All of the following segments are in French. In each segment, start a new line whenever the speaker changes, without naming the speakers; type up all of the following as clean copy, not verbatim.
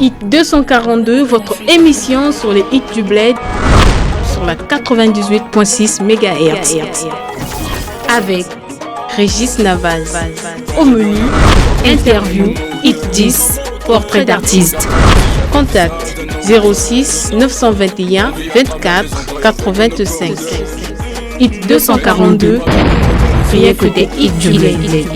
Hit 242, votre émission sur les hits du bled sur la 98.6 MHz. Avec Régis Navaz. Au menu, interview, hit 10, portrait d'artiste. Contact 06 921 24 85. Hit 242, rien que des hits du bled.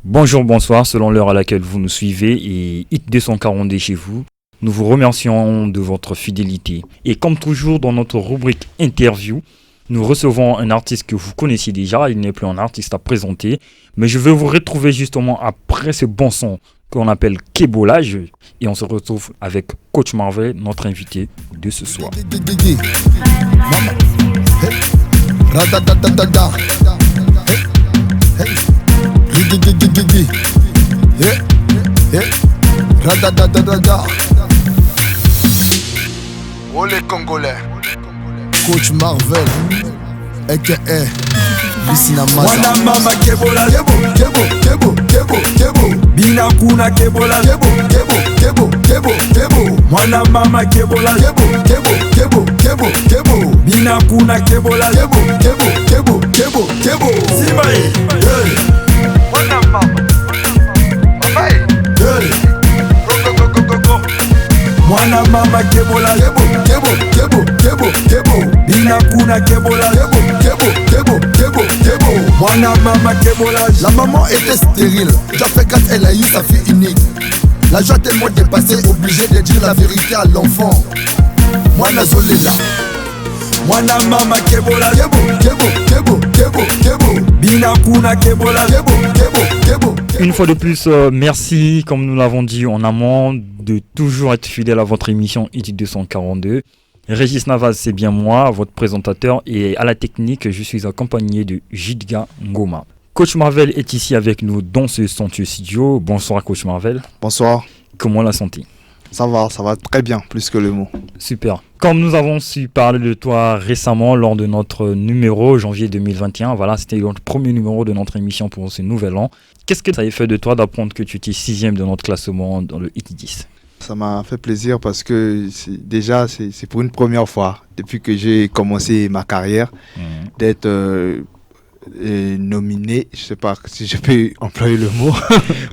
Bonjour, bonsoir, selon l'heure à laquelle vous nous suivez et Hit 242 chez vous. Nous vous remercions de votre fidélité. Et comme toujours dans notre rubrique interview, nous recevons un artiste que vous connaissez déjà, il n'est plus un artiste à présenter, mais je vais vous retrouver justement après ce bon son qu'on appelle Kébolage et on se retrouve avec Coach Marvel, notre invité de ce soir.
Oh les Congolais, Coach Marvel, a.k.a. Lucinamaza.
Wana mama kebola kebo kebo kebo kebo kebo bina kuna kebola kebo kebo kebo kebo kebo Wana mama kebola kebo kebo kebo kebo kebo bina kuna kebola kebo kebo kebo kebo kebo Simbae hey
Wana mama Bye
hey
Go go go go go
Wana mama kebola kebo kebo kebo kebo kebo bina kuna kebola kebo kebo kebo kebo kebo Wana mama kebola.
La maman était stérile, déjà fait quand elle a eu sa fille unique. La joie tellement dépassée, obligée de dire la vérité à l'enfant. Mwana Zolela
Wana mama kebola
Kebo, kebo, kebo, kebo, kebo
bina kuna kebola
Kebo, kebo, kebo, kebo.
Une fois de plus, merci, comme nous l'avons dit en amont, de toujours être fidèle à votre émission Hit 242. Régis Navaz, c'est bien moi, votre présentateur, et à la technique, je suis accompagné de Jidga Ngoma. Coach Marvel est ici avec nous dans ce somptueux studio. Bonsoir Coach Marvel.
Bonsoir.
Comment la santé?
Ça va très bien, plus que le mot.
Super. Comme nous avons su parler de toi récemment lors de notre numéro janvier 2021, voilà, c'était notre premier numéro de notre émission pour ce nouvel an. Qu'est-ce que ça a fait de toi d'apprendre que tu étais 6e de notre classement dans le Hit 10?
Ça m'a fait plaisir parce que c'est pour une première fois depuis que j'ai commencé ma carrière d'être nominé, je sais pas si je peux employer le mot.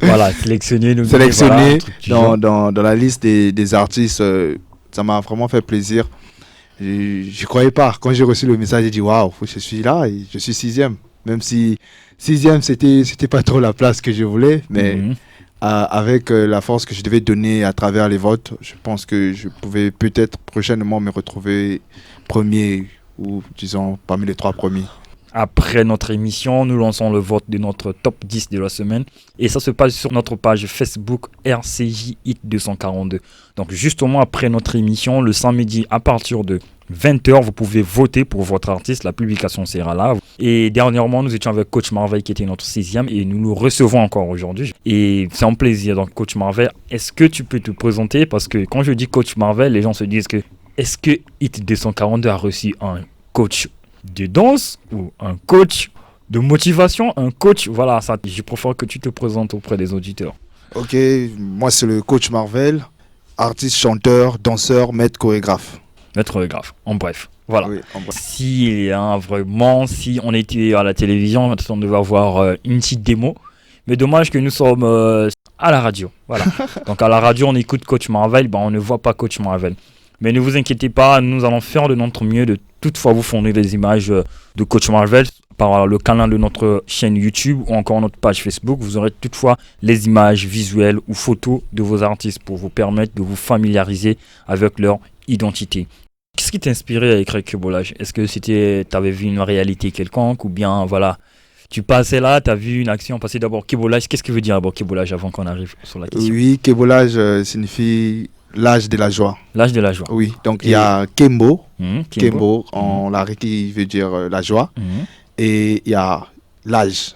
Voilà, sélectionné
voilà, dans la liste des artistes. Ça m'a vraiment fait plaisir. Je croyais pas. Quand j'ai reçu le message, j'ai dit waouh, je suis là et je suis 6e. Même si 6e, c'était pas trop la place que je voulais, mais avec la force que je devais donner à travers les votes, je pense que je pouvais peut-être prochainement me retrouver premier ou disons parmi les 3 premiers.
Après notre émission, nous lançons le vote de notre top 10 de la semaine et ça se passe sur notre page Facebook RCJ Hit 242. Donc justement après notre émission, le samedi à partir de 20h, vous pouvez voter pour votre artiste, la publication sera là. Et dernièrement, nous étions avec Coach Marvel qui était notre 6e et nous nous recevons encore aujourd'hui. Et c'est un plaisir. Donc Coach Marvel, est-ce que tu peux te présenter? Parce que quand je dis Coach Marvel, les gens se disent que est-ce que Hit 242 a reçu un coach de danse ou un coach de motivation, un coach, voilà, ça, je préfère que tu te présentes auprès des auditeurs.
Ok, moi c'est le Coach Marvel, artiste, chanteur, danseur, maître chorégraphe.
Maître chorégraphe, en bref, voilà.
Oui, en bref.
Si on était à la télévision, on devait avoir une petite démo, mais dommage que nous sommes à la radio, voilà. Donc à la radio, on écoute Coach Marvel, on ne voit pas Coach Marvel. Mais ne vous inquiétez pas, nous allons faire de notre mieux de toutefois vous fournir des images de Coach Marvel par le canal de notre chaîne YouTube ou encore notre page Facebook. Vous aurez toutefois les images visuelles ou photos de vos artistes pour vous permettre de vous familiariser avec leur identité. Qu'est-ce qui t'a inspiré à écrire Kébolage? Est-ce que tu avais vu une réalité quelconque ou bien voilà, tu passais là, tu as vu une action passer d'abord Kébolage? Qu'est-ce que veut dire d'abord Kébolage avant qu'on arrive sur la question?
Oui, Kébolage signifie l'âge de la joie.
L'âge de la joie.
Oui, donc il y a Kembo, Kembo en lari qui veut dire la joie. Et il y a l'âge.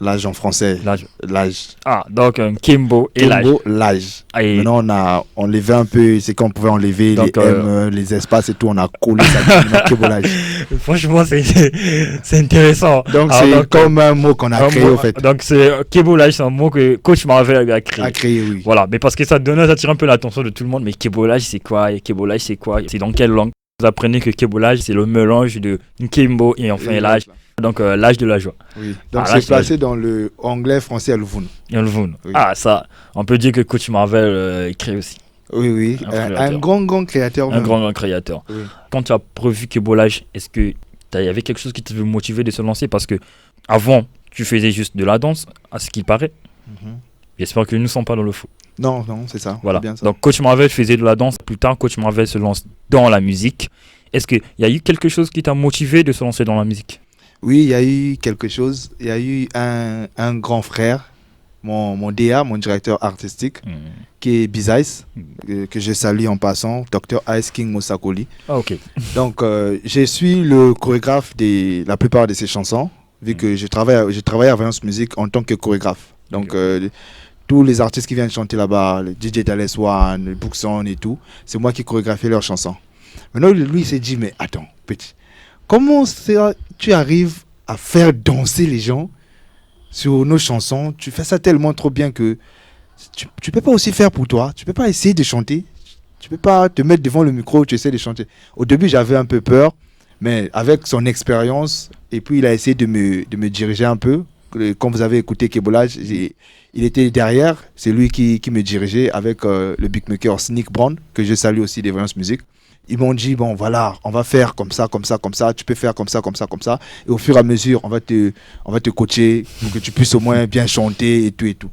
L'âge en français. L'âge.
Ah, donc Kimbo et l'âge.
Kimbo, l'âge.
Et...
Maintenant, on a enlevé un peu, c'est qu'on pouvait enlever donc, les M, les espaces et tout, on a collé ça. Kimbo, l'âge.
Franchement, c'est intéressant.
Donc, c'est comme un mot qu'on a créé,
mot,
en fait.
Donc, Kimbo, l'âge, c'est un mot que Coach Marvel a créé.
A créé, oui.
Voilà, mais parce que ça attire un peu l'attention de tout le monde. Mais Kimbo, l'âge, c'est quoi? Et Kimbo, l'âge, c'est quoi? C'est dans quelle langue? Vous apprenez que Kimbo, l'âge, c'est le mélange de Kimbo et enfin l'âge. Donc, l'âge de la joie.
Oui. Donc, c'est placé dans le anglais, français à Louvoun.
Oui. Ah, ça, on peut dire que Coach Marvel crée aussi.
Oui. Un grand créateur.
Un grand créateur.
Oui.
Quand tu as prévu Kimbo, l'âge, est-ce que il y avait quelque chose qui t'avait motivé de se lancer? Parce que avant, tu faisais juste de la danse, à ce qu'il paraît. J'espère que nous ne sommes pas dans le faux.
Non, c'est ça.
Voilà.
C'est bien ça.
Donc, Coach Marvel faisait de la danse. Plus tard, Coach Marvel se lance dans la musique. Est-ce qu'il y a eu quelque chose qui t'a motivé de se lancer dans la musique?
Oui, il y a eu quelque chose. Il y a eu un grand frère, mon DA, mon directeur artistique, qui est Bizaïs, que je salue en passant, Dr. Ice King Mosakoli.
Ah, ok.
Donc, je suis le chorégraphe de la plupart de ses chansons, vu que je travaille à Variance Musique en tant que chorégraphe. Donc, tous les artistes qui viennent chanter là-bas, le DJ Dallas One, le Bookson et tout, c'est moi qui chorégraphie leurs chansons. Maintenant, lui, il s'est dit, mais attends, petit, comment tu arrives à faire danser les gens sur nos chansons? Tu fais ça tellement trop bien que tu peux pas aussi faire pour toi. Tu peux pas essayer de chanter. Tu peux pas te mettre devant le micro, tu essaies de chanter. Au début, j'avais un peu peur, mais avec son expérience, et puis il a essayé de me diriger un peu. Quand vous avez écouté Kebolage, il était derrière. C'est lui qui me dirigeait avec le beatmaker Sneak Brown, que je salue aussi des Variance Musique. Ils m'ont dit, bon voilà, on va faire comme ça, tu peux faire comme ça. Et au fur et à mesure, on va te coacher pour que tu puisses au moins bien chanter et tout.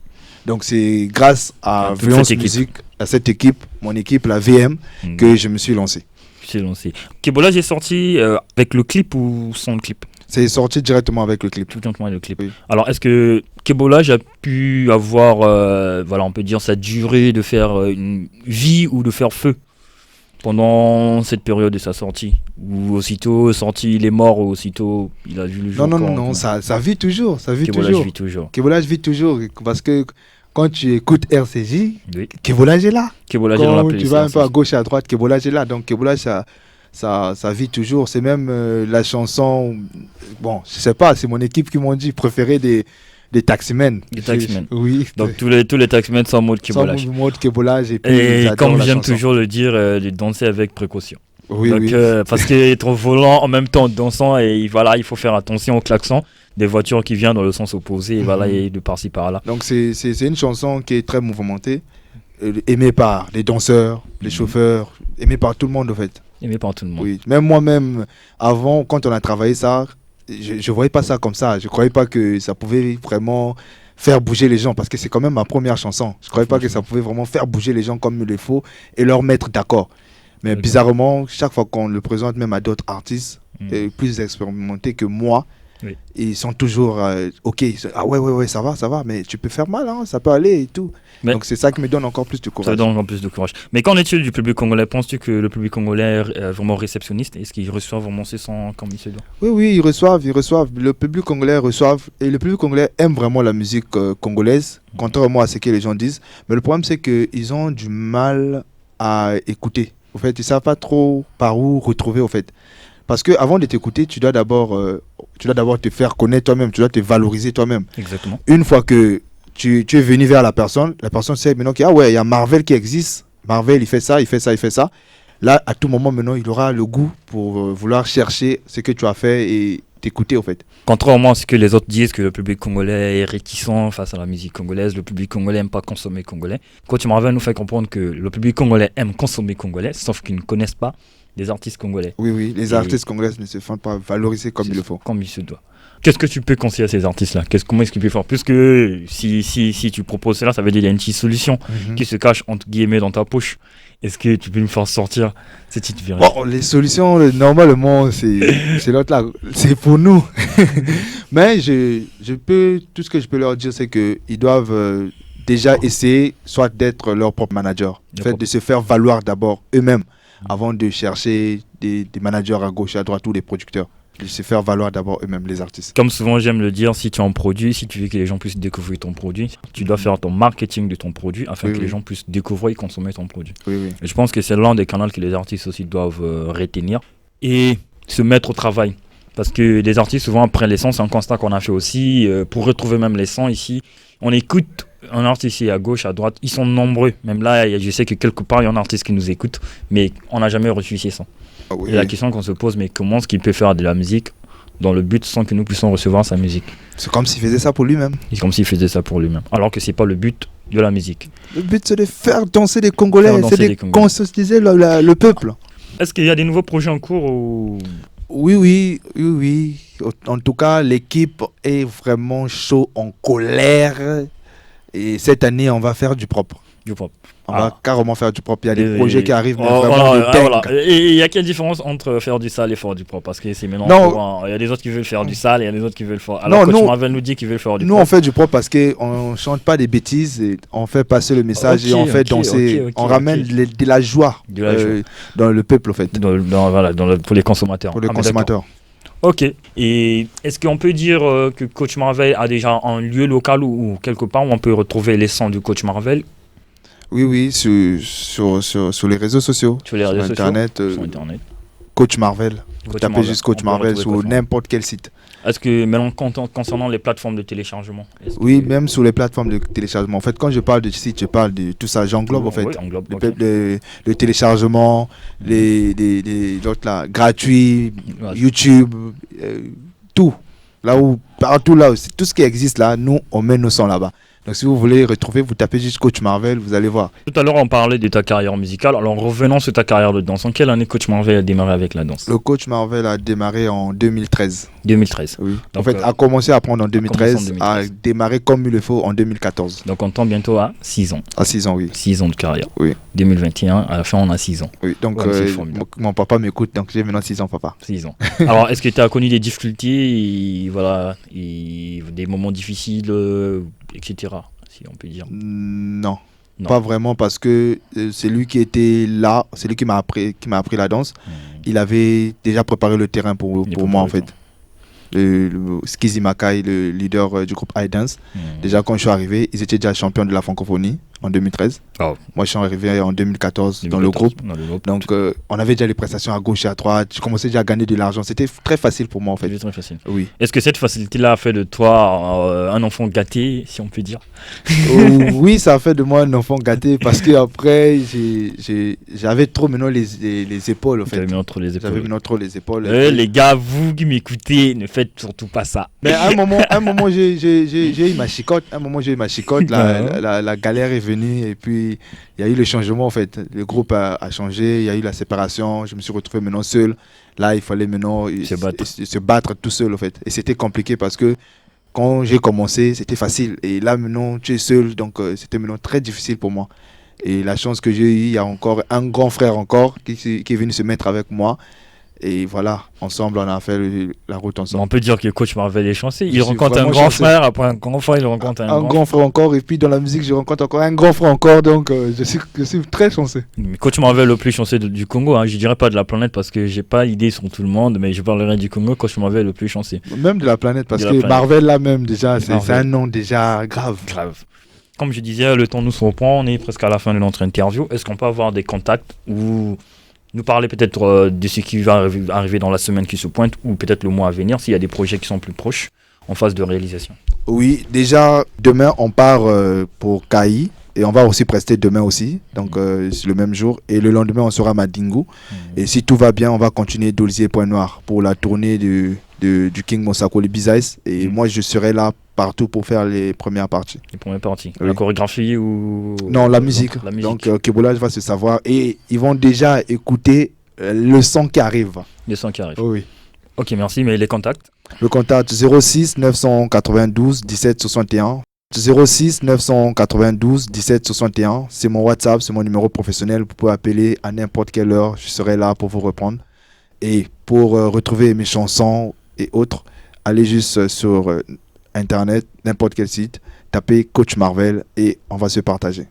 Donc c'est grâce à Variance Musique, à cette équipe, mon équipe, la VM, que je me suis lancé.
Kebolage est sorti avec le clip ou sans le clip?
C'est sorti directement avec le clip.
Tout directement avec le clip.
Oui.
Alors, est-ce que Kebolage a pu avoir, on peut dire, sa durée de faire une vie ou de faire feu pendant cette période de sa sortie? Ou aussitôt sorti, il est mort, ou aussitôt il a vu le jour?
Non, ça vit toujours. Kebolage vit toujours. Parce que quand tu écoutes RCJ, Kebolage est là. Quand tu vas un peu à gauche et à droite, Kebolage est là. Donc Kebolage, ça vit toujours. C'est même la chanson, bon, je sais pas, c'est mon équipe qui m'ont dit préférée des taximen.
Des taximen.
Oui.
Donc tous les taximen sont en mode Kebolage.
Sont en mode Kebolage.
Et comme j'aime toujours le dire, de danser avec précaution.
Oui,
donc, parce qu'être volant en même temps dansant, et voilà, il faut faire attention au klaxon des voitures qui viennent dans le sens opposé, et voilà, et de par-ci par-là.
Donc c'est une chanson qui est très mouvementée, aimée par les danseurs, les chauffeurs, aimée par tout le monde en fait.
Aimée par tout le monde.
Oui, même moi-même, avant, quand on a travaillé ça, je voyais pas ça comme ça. Je croyais pas que ça pouvait vraiment faire bouger les gens, parce que c'est quand même ma première chanson. Je croyais pas que ça pouvait vraiment faire bouger les gens comme il le faut et leur mettre d'accord. Mais bizarrement, chaque fois qu'on le présente même à d'autres artistes plus expérimentés que moi, ils sont toujours ok. Ah ouais, ça va, mais tu peux faire mal, hein, ça peut aller et tout. Mais donc c'est ça qui me donne encore plus de courage.
Ça donne encore plus de courage. Mais qu'en est-il du public congolais? Penses-tu que le public congolais est vraiment réceptionniste? Est-ce qu'ils reçoivent vraiment ces sons comme il se doit?
Oui, ils reçoivent. Le public congolais reçoive, et le public congolais aime vraiment la musique congolaise, contrairement à ce que les gens disent. Mais le problème, c'est qu'ils ont du mal à écouter. En fait, ils ne savent pas trop par où retrouver, en fait. Parce qu'avant de t'écouter, tu dois d'abord te faire connaître toi-même, tu dois te valoriser toi-même.
Exactement.
Une fois que tu es venu vers la personne sait maintenant qu'il y a Marvel qui existe. Marvel, il fait ça. Là, à tout moment, maintenant, il aura le goût pour vouloir chercher ce que tu as fait et t'écouter, en fait.
Contrairement à ce que les autres disent, que le public congolais est réticent face à la musique congolaise, le public congolais n'aime pas consommer congolais. Coach Marvel nous fait comprendre que le public congolais aime consommer congolais, sauf qu'ils ne connaissent pas les artistes congolais.
Oui, les artistes congolais ne se font pas valoriser comme il le faut.
Comme il se doit. Qu'est-ce que tu peux conseiller à ces artistes-là? Comment est-ce qu'ils peuvent faire? Puisque si tu proposes cela, ça veut dire qu'il y a une petite solution qui se cache entre guillemets dans ta poche. Est-ce que tu peux me faire sortir cette petite vérité?
Bon, les solutions, normalement, c'est l'autre là. C'est pour nous. Mais tout ce que je peux leur dire, c'est qu'ils doivent déjà essayer soit d'être leur propre manager. En fait, de se faire valoir d'abord eux-mêmes avant de chercher des managers à gauche et à droite ou des producteurs. de se faire valoir d'abord eux-mêmes, les artistes.
Comme souvent j'aime le dire, si tu es un produit, si tu veux que les gens puissent découvrir ton produit, tu dois faire ton marketing de ton produit afin que les gens puissent découvrir et consommer ton produit.
Oui.
Et je pense que c'est l'un des canaux que les artistes aussi doivent retenir et se mettre au travail. Parce que les artistes, souvent, après les sons, c'est un constat qu'on a fait aussi. Pour retrouver même les sons ici, on écoute un artiste ici à gauche, à droite. Ils sont nombreux. Même là, je sais que quelque part, il y a un artiste qui nous écoute, mais on n'a jamais reçu ces sons. Et la question qu'on se pose, mais comment est-ce qu'il peut faire de la musique dans le but sans que nous puissions recevoir sa musique?
C'est comme s'il faisait ça pour lui-même.
C'est comme s'il faisait ça pour lui-même. Alors que ce n'est pas le but de la musique.
Le but, c'est de faire danser les Congolais, c'est de conscientiser le peuple.
Est-ce qu'il y a des nouveaux projets en cours ou...
Oui. En tout cas, l'équipe est vraiment chaud, en colère. Et cette année, on va faire du propre. On va carrément faire du propre. Il y a des projets qui arrivent, mais vraiment de dingue.
Et il y a quelle différence entre faire du sale et faire du propre? Parce que c'est maintenant courant. Il y a des autres qui veulent faire du sale et il y a des autres qui veulent faire... Alors Coach Marvel nous dit qu'ils veulent faire du propre.
Nous, on fait du propre parce qu'on ne chante pas des bêtises. Et on fait passer le message et on fait danser. On ramène de la joie dans le peuple, en fait.
Pour les consommateurs.
Pour les consommateurs.
Ok. Et est-ce qu'on peut dire que Coach Marvel a déjà un lieu local ou quelque part où on peut retrouver les sons du Coach Marvel?
Oui, sur les réseaux sociaux.
Sur Internet.
Coach Marvel. Vous tapez juste Coach Marvel sur n'importe quel site.
Est-ce que, maintenant, concernant les plateformes de téléchargement?
Oui, même sur les plateformes de téléchargement. En fait, quand je parle de site, je parle de tout ça. J'englobe, en fait. Le téléchargement, les autres là, gratuits, YouTube, tout. Partout là, tout ce qui existe là, nous, on met nos sons là-bas. Donc si vous voulez retrouver, vous tapez juste Coach Marvel, vous allez voir.
Tout à l'heure, on parlait de ta carrière musicale. Alors revenons sur ta carrière de danse. En quelle année Coach Marvel a démarré avec la danse?
Le Coach Marvel a démarré en 2013.
2013.
Oui. Donc, en fait, a commencé à apprendre en 2013, a démarré comme il le faut en 2014.
Donc on tombe bientôt à 6 ans.
À 6 ans, oui.
6 ans de carrière.
Oui.
2021, à la fin, on a 6 ans.
Oui, donc mon papa m'écoute, donc j'ai maintenant 6 ans, papa.
6 ans. Alors, est-ce que tu as connu des difficultés, et des moments difficiles, etc., si on peut dire?
Non, pas vraiment, parce que c'est lui qui était là, c'est lui qui m'a appris la danse. Il avait déjà préparé le terrain pour moi, en fait. Skizzy Makai, le leader du groupe iDance. Déjà, quand je suis arrivé, ils étaient déjà champions de la francophonie en 2013. Oh. Moi, je suis arrivé en 2014 dans le groupe. Donc, on avait déjà les prestations à gauche et à droite. Je commençais déjà à gagner de l'argent. C'était très facile pour moi, en fait.
C'était très facile.
Oui.
Est-ce que cette facilité-là a fait de toi un enfant gâté, si on peut dire?
Oui, ça a fait de moi un enfant gâté parce qu'après, j'avais trop maintenant les épaules, en fait.
J'avais mis trop les épaules.
J'avais mis trop les épaules.
Les gars, vous qui m'écoutez, ne faites surtout pas ça.
Mais à un moment, j'ai eu ma chicotte. La galère est venue et puis il y a eu le changement, en fait. Le groupe a changé, il y a eu la séparation. Je me suis retrouvé maintenant seul. Là, il fallait maintenant se battre tout seul, en fait. Et c'était compliqué parce que quand j'ai commencé, c'était facile. Et là, maintenant, tu es seul. Donc, c'était maintenant très difficile pour moi. Et la chance que j'ai eue, il y a encore un grand frère qui est venu se mettre avec moi. Et voilà, ensemble, on a fait la route ensemble.
On peut dire que Coach Marvel est chanceux. Il rencontre un grand frère, après un grand frère, il rencontre un
grand frère encore. Et puis dans la musique, je rencontre encore un grand frère encore. Donc je suis très chanceux.
Mais Coach Marvel le plus chanceux du Congo, hein. Je dirais pas de la planète parce que j'ai pas idée sur tout le monde, mais je parlerai du Congo. Coach Marvel le plus chanceux.
Même de la planète, parce que Marvel là même, déjà, c'est un nom déjà grave.
Comme je disais, le temps nous surprend. On est presque à la fin de notre interview. Est-ce qu'on peut avoir des contacts ou nous parler peut-être de ce qui va arriver dans la semaine qui se pointe ou peut-être le mois à venir, s'il y a des projets qui sont plus proches en phase de réalisation?
Oui, déjà, demain, on part pour Kaï et on va aussi prester demain aussi, donc c'est le même jour. Et le lendemain, on sera à Madingu. Et si tout va bien, on va continuer Dolzier Point Noir pour la tournée du King Mosako, les Bizaïs. Et moi, je serai là partout pour faire les premières parties.
Les premières parties.
Oui.
La chorégraphie ou...
Non, la musique. Donc, Keboulage va se savoir. Et ils vont déjà écouter le son qui arrive.
Le son qui arrive.
Oui.
Ok, merci. Mais les contacts?
Le contact 06 992 17 61. 06 992 17 61. C'est mon WhatsApp, c'est mon numéro professionnel. Vous pouvez appeler à n'importe quelle heure. Je serai là pour vous reprendre. Et pour retrouver mes chansons et autres, allez juste sur Internet, n'importe quel site, tapez Coach Marvel et on va se partager.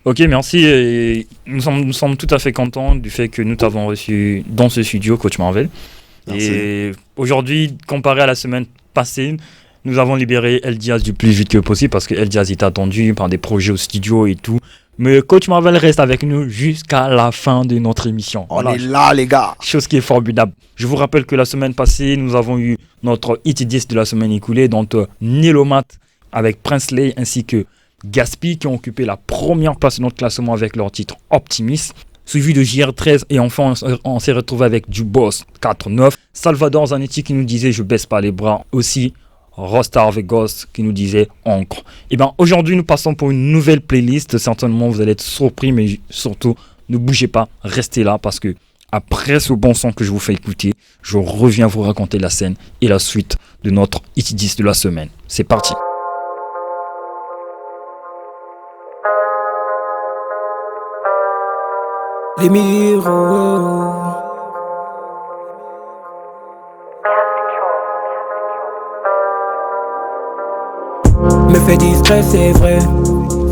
Ok, merci. Et nous sommes tout à fait contents du fait que nous t'avons reçu dans ce studio, Coach Marvel.
Merci.
Et aujourd'hui, comparé à la semaine passée, nous avons libéré El Diaz du plus vite que possible parce que El Diaz est attendu par des projets au studio et tout. Mais Coach Marvel reste avec nous jusqu'à la fin de notre émission.
On est là, les gars.
Chose qui est formidable. Je vous rappelle que la semaine passée, nous avons eu notre hit 10 de la semaine écoulée, donc Nilomat avec Princely ainsi que Gaspi qui ont occupé la première place de notre classement avec leur titre Optimist. Suivi de JR13 et enfin on s'est retrouvé avec du Boss 4-9. Salvador Zanetti qui nous disait je baisse pas les bras. Aussi Rostar Vegas qui nous disait Encre. Et bien aujourd'hui nous passons pour une nouvelle playlist. Certainement vous allez être surpris mais surtout ne bougez pas, restez là parce que après ce bon son que je vous fais écouter, je reviens vous raconter la scène et la suite de notre Hit 10 de la semaine. C'est parti.
Les miroirs me fait distrait, c'est vrai,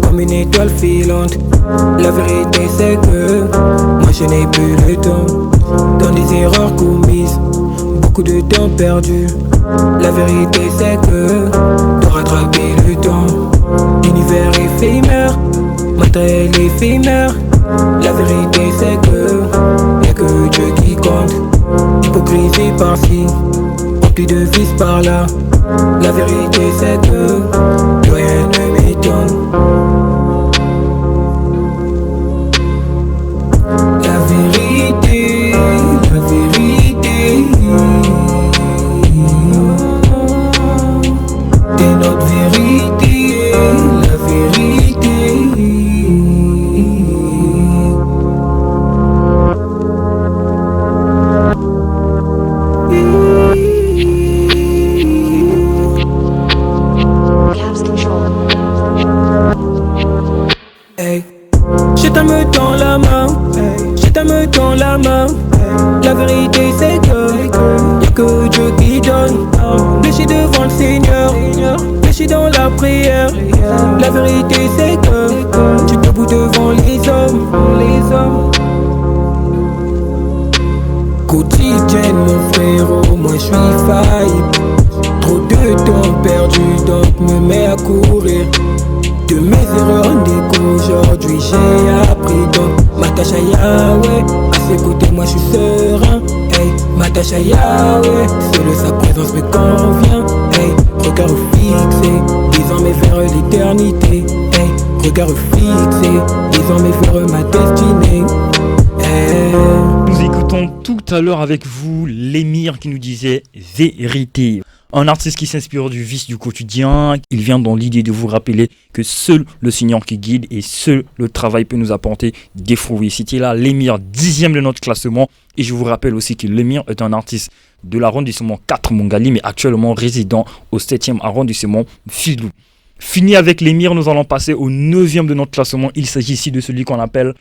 comme une étoile filante. La vérité c'est que moi je n'ai plus le temps. Dans des erreurs commises, beaucoup de temps perdu. La vérité c'est que de rattraper le temps. L'univers éphémère, matériel éphémère. La vérité c'est que y'a que Dieu qui compte. Hypocrisie par-ci, rempli de vices par-là. La vérité c'est que plus rien ne m'étonne. La vérité, la vérité est notre vérité, la vérité. Je tends la main, je tends la main. La vérité c'est que y'a que Dieu qui donne. Fléchi devant le Seigneur, fléchi dans la prière. La vérité c'est que tu es debout devant les hommes. Quotidienne mon frérot, moi je suis faillible. Trop de temps perdu donc me mets à courir. De mes erreurs d'écho aujourd'hui j'ai appris donc m'attache à Yahweh. À ses côtés moi je suis serein. Hey, m'attache à Yahweh. Seule sa présence me convient. Hey, regard fixé, désormais vers l'éternité. Hey, regard fixé, désormais vers ma destinée. Hey.
Nous écoutons tout à l'heure avec vous l'émir qui nous disait vérité. Un artiste qui s'inspire du vice du quotidien, il vient dans l'idée de vous rappeler que seul le Seigneur qui guide et seul le travail peut nous apporter des fruits. C'était là l'émir 10e de notre classement et je vous rappelle aussi que l'émir est un artiste de l'arrondissement 4 Mongali mais actuellement résident au 7e arrondissement Filou. Fini avec l'émir, nous allons passer au 9e de notre classement. Il s'agit ici de celui qu'on appelle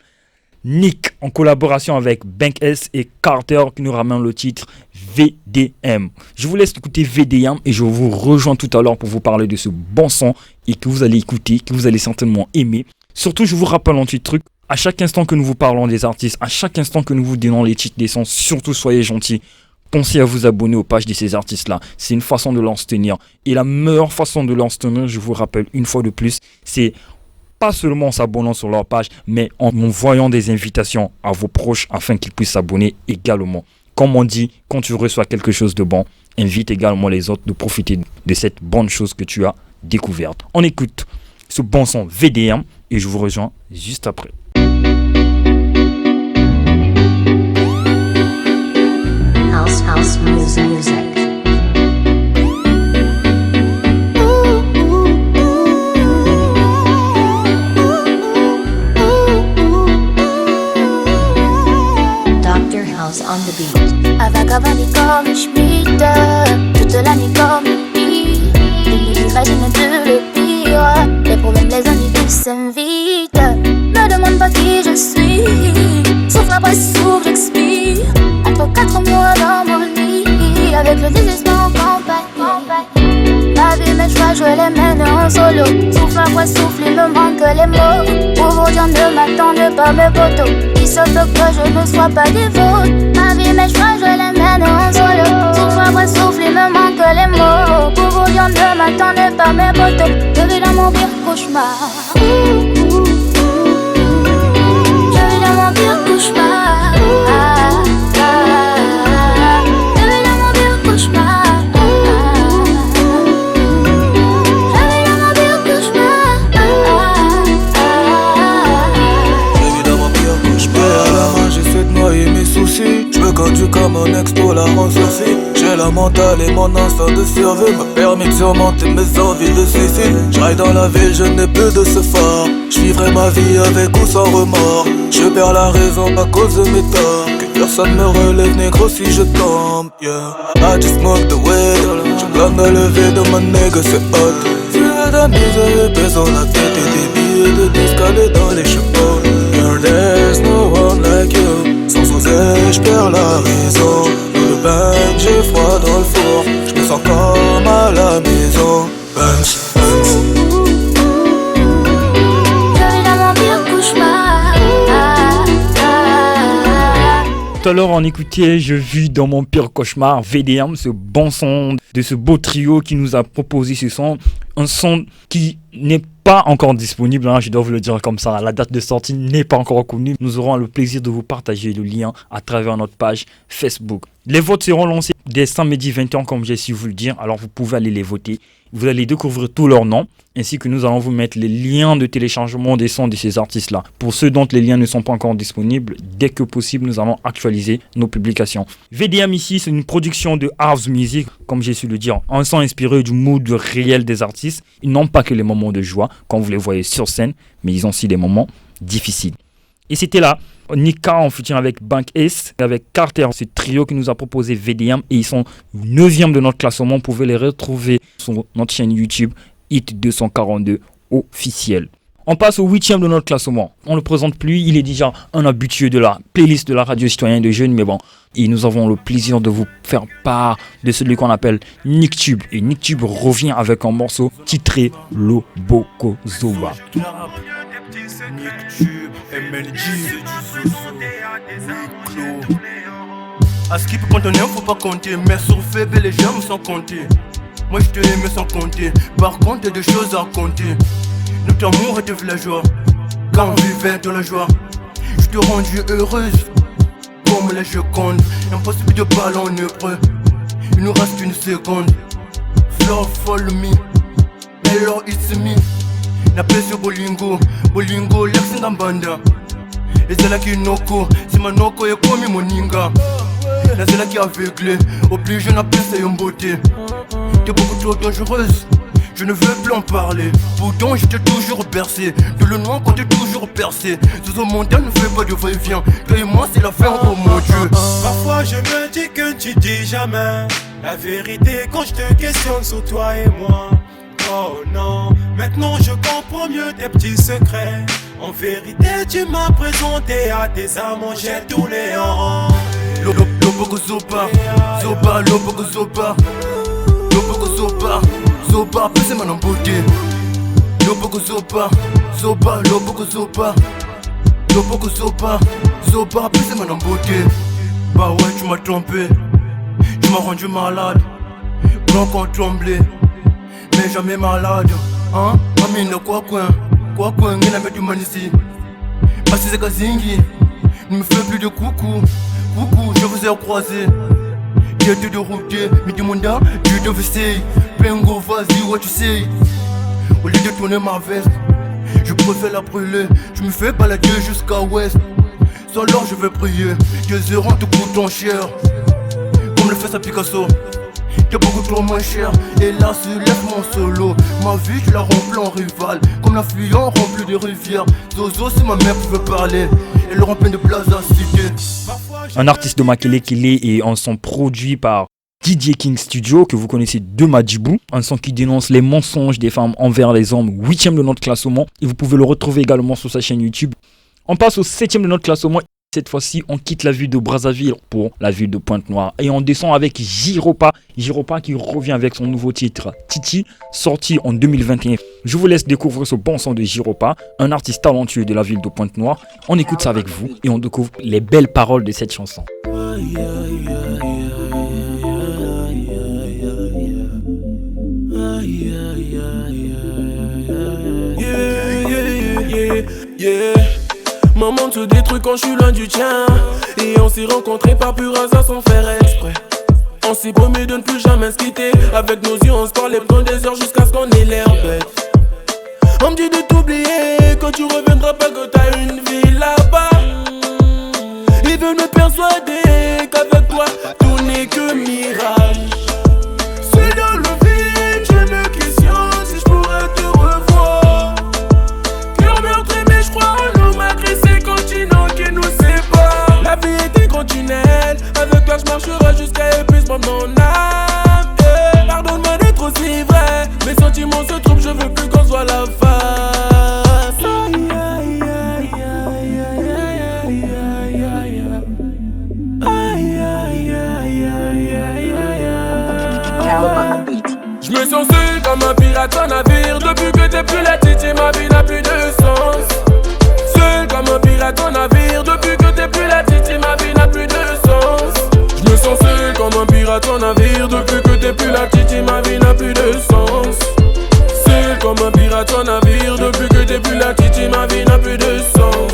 Nick en collaboration avec Bank S et Carter qui nous ramène le titre VDM. Je vous laisse écouter VDM et je vous rejoins tout à l'heure pour vous parler de ce bon son et que vous allez écouter, que vous allez certainement aimer. Surtout, je vous rappelle un petit truc, à chaque instant que nous vous parlons des artistes, à chaque instant que nous vous donnons les titres des sons, surtout soyez gentils. Pensez à vous abonner aux pages de ces artistes-là. C'est une façon de l'en tenir. Et la meilleure façon de l'en tenir, je vous rappelle une fois de plus, c'est pas seulement en s'abonnant sur leur page, mais en envoyant des invitations à vos proches afin qu'ils puissent s'abonner également. Comme on dit, quand tu reçois quelque chose de bon, invite également les autres de profiter de cette bonne chose que tu as découverte. On écoute ce bon son VDM et je vous rejoins juste après.
House music. On the beat. Avec Avani comme Schmidt, toute l'année comme lui. J'imagine de le pire. Les problèmes, les ennuis qui s'invitent. Me demande pas qui je suis. Souffle après souffle, j'expire. Entre 4 mois dans mon lit. Avec le désespoir en compagnie. Ma vie, mes choix, je les mène en solo. Souffle après souffle, il me manque les mots. Pour dire ne m'attendez pas mes potos. Il se peut que je ne sois pas dévote. Ma vie, mes choix, je les mène en solo. laisse-moi souffler, me manque les mots. Pour vous dire, ne m'attendez pas mes potos. Je vis dans mon pire cauchemar. Je vis dans mon pire cauchemar. Je vis dans mon pire cauchemar.
Mes soucis, je me conduis comme un ex pour la rendre sursis. J'ai la mentale et mon instinct de survie me permet de surmonter mes envies de suicide. Je ride dans la ville, je n'ai plus de ce fort. Je vivrai ma vie avec ou sans remords. Je perds la raison à cause de mes torts. Que personne me relève négro si je tombe, yeah. I just smoke the weed. Je plane dans le vide, mon nègre c'est hot. Tu veux t'amuser, pèse sur la tête et des billets de disque allés dans les chapeaux. Girl, there's no one like you. Sans oser, je perds la raison. Dans le bain, j'ai froid dans le four. Je me sens comme à la maison. Bench, bench.
Je vis dans mon pire cauchemar.
Tout à l'heure, on écoutait Je vis dans mon pire cauchemar, VDM, ce bon son de ce beau trio qui nous a proposé ce son. Un son qui n'est pas encore disponible, hein, je dois vous le dire comme ça. La date de sortie n'est pas encore connue. Nous aurons le plaisir de vous partager le lien à travers notre page Facebook. Les votes seront lancés dès samedi 21 comme j'ai su vous le dire. Alors vous pouvez aller les voter. Vous allez découvrir tous leurs noms, ainsi que nous allons vous mettre les liens de téléchargement des sons de ces artistes-là. Pour ceux dont les liens ne sont pas encore disponibles, dès que possible, nous allons actualiser nos publications. VDM ici, c'est une production de house music, comme j'ai su le dire, un son inspiré du mood réel des artistes. Ils n'ont pas que les moments de joie, quand vous les voyez sur scène, mais ils ont aussi des moments difficiles. Et c'était là, Nika en featuring avec Bank S, avec Carter, ce trio qui nous a proposé VDM, et ils sont 9e de notre classement. Vous pouvez les retrouver sur notre chaîne YouTube Hit 242 officiel. On passe au 8e de notre classement. On ne le présente plus, il est déjà un habitué de la playlist de la radio citoyenne de jeunes, mais bon, et nous avons le plaisir de vous faire part de celui qu'on appelle Nictube. Et Nictube revient avec un morceau titré Loboko Zoba.
Nictube, MLG, à ce qui peut contenir, faut pas compter. Mais sur faible, les gens sans compter. Moi je te aime sans compter. Par contre, y'a des choses à compter. Notre amour était la joie. Quand on vivait dans la joie, je te rendis heureuse. Comme la Joconde, impossible de parler en hébreu. Il nous reste une seconde. Flow, follow me. Hello, it's me. Na pesi bolingo, bolingo leksinga mbanda. Ezala ki noko, si manoko ekomi moninga. Nazala ki aveuglé, obligé na pesi yon beauté. T'es beaucoup trop dangereuse, je ne veux plus en parler. Pourtant j'étais toujours bercé, de le noir quand t'es toujours percé. Ce mondial ne fait pas de va-et-vient, toi et moi c'est la fin, oh mon Dieu.
Parfois je me dis que tu dis jamais la vérité quand je te questionne sur toi et moi. Oh non, maintenant je comprends mieux tes petits secrets. En vérité tu m'as présenté à tes amants, j'ai tous les rangs.
Loboko Zoba, Zoba, Loboko Zoba. Loboko Zoba, Zoba, plus c'est mon beauté. Loboko Zoba, Zoba, Loboko Zoba. Loboko Zoba, Zoba, plus c'est mon beauté. Bah ouais tu m'as trompé, tu m'as rendu malade. Grand qu'on tremblait, mais jamais malade, hein? Amine quoi coin, n'en a du man ici. Parce que c'est Kazingi, ne me fais plus de coucou, je vous ai croisé. J'ai tout de routier, mais du monde là, tu devais essayer. Pengo, vas-y, what tu sais. Au lieu de tourner ma veste, je préfère la brûler. Je me fais balader jusqu'à ouest. Sans l'or je vais prier, tes errants te coûtent cher. Comme le fait sa Picasso, t'es beaucoup trop moins cher. Et là se lève mon solo. Ma vie je la remplis en rival, comme l'affluent rempli de rivières. Zozo si ma mère pouvait parler, elle remplit de place à citer.
Un artiste de Makele Kele et un son produit par DJ King Studio que vous connaissez de Majibou. Un son qui dénonce les mensonges des femmes envers les hommes, 8e de notre classement. Et vous pouvez le retrouver également sur sa chaîne YouTube. On passe au 7e de notre classement. Cette fois-ci, on quitte la ville de Brazzaville pour la ville de Pointe-Noire. Et on descend avec Jiropa. Jiropa qui revient avec son nouveau titre Titi, sorti en 2021. Je vous laisse découvrir ce bon son de Jiropa, un artiste talentueux de la ville de Pointe-Noire. On écoute ça avec vous et on découvre les belles paroles de cette chanson.
Yeah. Maman te détruit quand je suis loin du tien. Et on s'est rencontrés par pur hasard sans faire exprès. On s'est promis de ne plus jamais se quitter. Avec nos yeux on se parlait pendant des heures jusqu'à ce qu'on ait l'air bête. On me dit de t'oublier quand tu reviendras pas que t'as une vie là-bas. Ils veulent me persuader qu'avec toi tout n'est que mirage. C'est dans le vide, je me questionne si je pourrais te revoir. Cœur meurtri mais je crois en nous malgré ces continents qui nous séparent. La vie était continuelle, avec toi je marcherai jusqu'à épuisement de mon âme. Pardonne-moi d'être aussi vrai, mes sentiments se trouvent, je veux plus qu'on soit la face. Je me sens seul comme un pirate en navire. Depuis que t'es plus là, Titi, ma vie n'a plus de sens. Seul comme un pirate en navire. Depuis que t'es plus là, Titi, ma vie n'a plus de sens. Je me sens seul comme un pirate en navire. Depuis que t'es plus là, Titi, ma vie n'a plus de sens. Seul comme un pirate en navire. Depuis que t'es plus là, Titi, ma vie n'a plus de sens.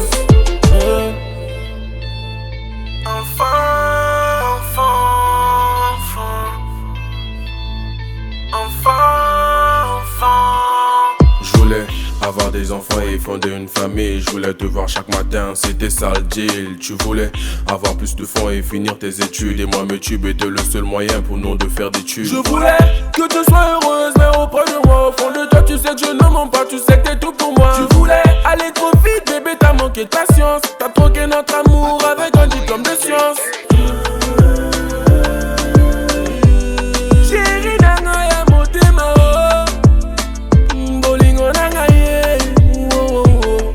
Je voulais avoir des enfants et fonder une famille. Je voulais te voir chaque matin, c'était ça le deal. Tu voulais avoir plus de fonds et finir tes études. Et moi me tube était le seul moyen pour nous de faire des tubes. Je voulais que tu sois heureuse mais auprès de moi. Au fond de toi tu sais que je ne mens pas, tu sais que t'es tout pour moi. Tu voulais aller trop vite bébé, t'as manqué de patience. T'as troqué notre amour avec un diplôme de science. Chérie nanga ya motema oh, bolingo nanga ye oh, oh, oh.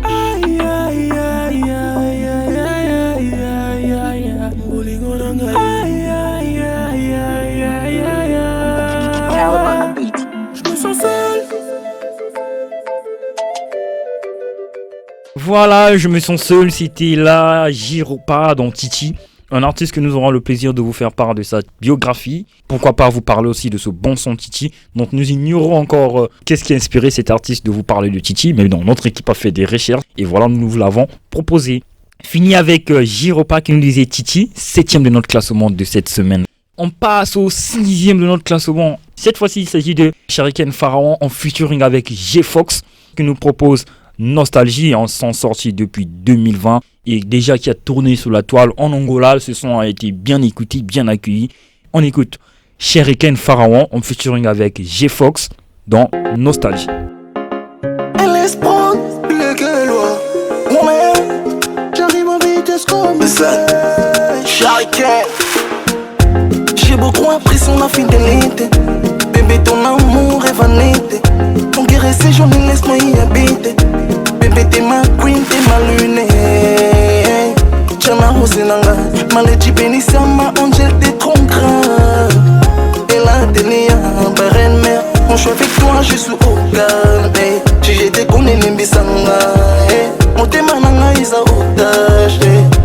Aïe aïe aïe aïe aïe aïe aïe aïe bolingo nanga aïe aïe aïe aïe aïe aïe. Je me sens seul.
Voilà, je me sens seul, c'était là Giropa dans Titi. Un artiste que nous aurons le plaisir de vous faire part de sa biographie. Pourquoi pas vous parler aussi de ce bon son Titi. Donc nous ignorons encore qu'est-ce qui a inspiré cet artiste de vous parler de Titi. Mais non, notre équipe a fait des recherches et voilà, nous vous l'avons proposé. Fini avec Giropa qui nous disait Titi, 7ème de notre classement de cette semaine. On passe au 6ème de notre classement. Cette fois-ci, il s'agit de Shuriken Pharaon en featuring avec J-Fox qui nous propose Nostalgie, en son sorti depuis 2020 et déjà qui a tourné sur la toile en Angola. Ce son a été bien écouté, bien accueilli. On écoute Shuriken Pharaon en featuring avec J-Fox dans Nostalgie.
Elle laisse prendre le gueulois. J'arrive en vitesse comme ça. Shuriken. J'ai beaucoup appris son infidélité. Bébé, ton amour est vanité. Ton guerre séjourne, laisse-moi y habiter. Bébé, t'es ma queen, t'es ma lune. Tchana Rosenanga, maladie bénisse ma angel, t'es trop grave. Et là, t'es lié à un barren mère. Mon choix avec toi, je suis au calme. Si j'étais connu, Nimbisanga. Mon téma nanga, ils a otage.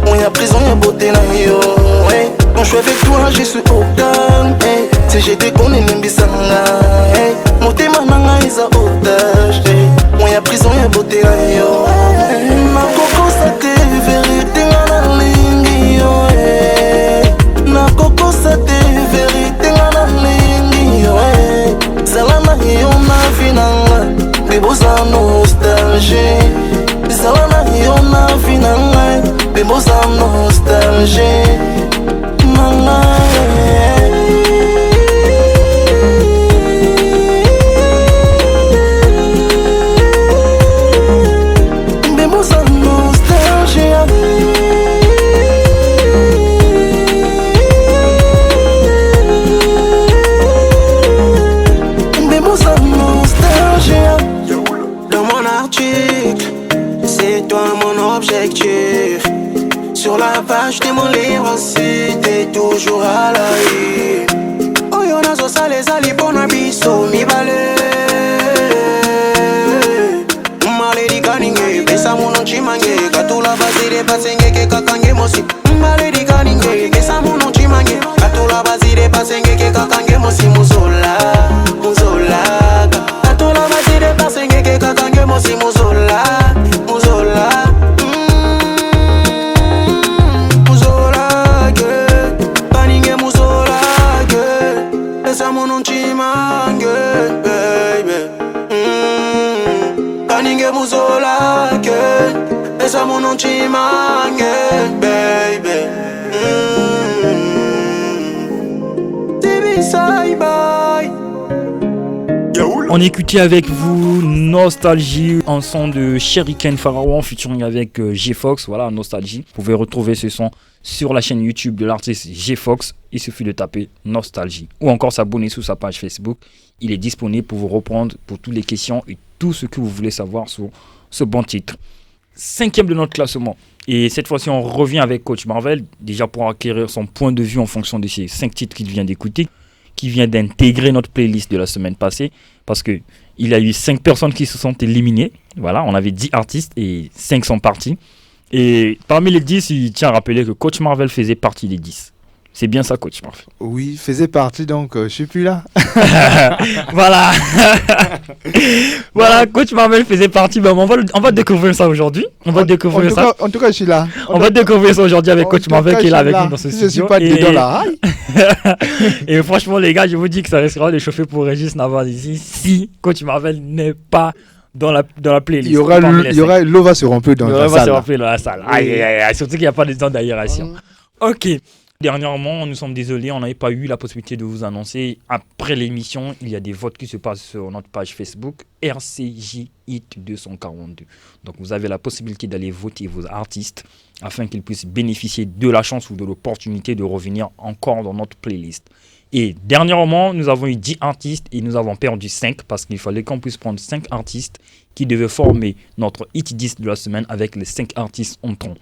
On y a prison, y a beauté na yo. Mon choix avec toi, je suis au calme. Si j'étais connu, Nimbisanga. Mon téma nanga, ils a otage. On y a prison, y a beauté na yo. Ma coco, ça t'est vérité, na lingi yo. Na coco, ça t'est vérité, na lingi yo. Zalana yo na vinanga, beboza nostalgie. Zalana yo na vinanga, beboza nostalgie. Mama. Sur la page de mon livre aussi, t'es toujours à la vie. Oh y'en a zo ça les ali pour nabiso mi balé. Maledi kaninge, pesa mono chimange, katula bazire pasenge ke kakange mosi. Maledi kaninge, pesa mono chimange, katula bazire pasenge ke kakange mosi muzola, muzola. Katula bazire pasenge ke kakange mosi muzola. manque, baby. Bye.
On écoutait avec vous Nostalgie, un son de Shuriken Pharaon featuring avec G-Fox. Voilà, Nostalgie. Vous pouvez retrouver ce son sur la chaîne YouTube de l'artiste G-Fox. Il suffit de taper Nostalgie. Ou encore s'abonner sur sa page Facebook. Il est disponible pour vous reprendre pour toutes les questions et tout ce que vous voulez savoir sur ce bon titre. 5e de notre classement. Et cette fois-ci, on revient avec Coach Marvel. Déjà pour acquérir son point de vue en fonction de ces 5 titres qu'il vient d'écouter, qui vient d'intégrer notre playlist de la semaine passée, parce qu'il y a eu 5 personnes qui se sont éliminées. Voilà, on avait 10 artistes et 5 sont partis. Et parmi les 10, il tient à rappeler que Coach Marvel faisait partie des 10. C'est bien ça, Coach Marvel.
Oui, faisait partie, donc je suis plus là.
Voilà. Voilà, Coach Marvel faisait partie. Ben, on va découvrir ça aujourd'hui. On va découvrir ça.
En tout cas, je suis là.
On va découvrir ça aujourd'hui avec Coach Marvel qui est là avec nous dans ce studio.
Je suis pas dedans là.
Et franchement, les gars, je vous dis que ça risquera de chauffer pour Régis Navas ici si Coach Marvel n'est pas dans la playlist.
Il y aura l'eau va se remplir dans la salle.
L'eau va se remplir dans la salle. Aïe. Surtout qu'il n'y a pas de temps d'aération. Ok. Dernièrement, nous sommes désolés, on n'avait pas eu la possibilité de vous annoncer. Après l'émission, il y a des votes qui se passent sur notre page Facebook RCJ Hit 242. Donc vous avez la possibilité d'aller voter vos artistes afin qu'ils puissent bénéficier de la chance ou de l'opportunité de revenir encore dans notre playlist. Et dernièrement, nous avons eu 10 artistes et nous avons perdu 5 parce qu'il fallait qu'on puisse prendre 5 artistes qui devaient former notre Hit 10 de la semaine avec les 5 artistes entrants.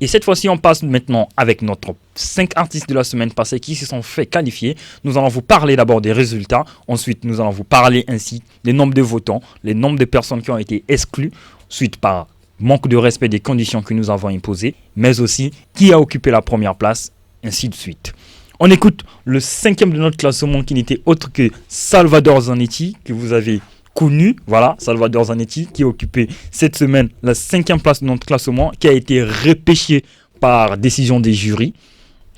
Et cette fois-ci, on passe maintenant avec notre 5 artistes de la semaine passée qui se sont fait qualifier. Nous allons vous parler d'abord des résultats. Ensuite, nous allons vous parler ainsi des nombres de votants, les nombres de personnes qui ont été exclues, suite par manque de respect des conditions que nous avons imposées, mais aussi qui a occupé la première place, ainsi de suite. On écoute le 5e de notre classement qui n'était autre que Salvador Zanetti, que vous avez connu, voilà, Salvador Zanetti, qui a occupé cette semaine la 5e place de notre classement, qui a été repêché par décision des jurys.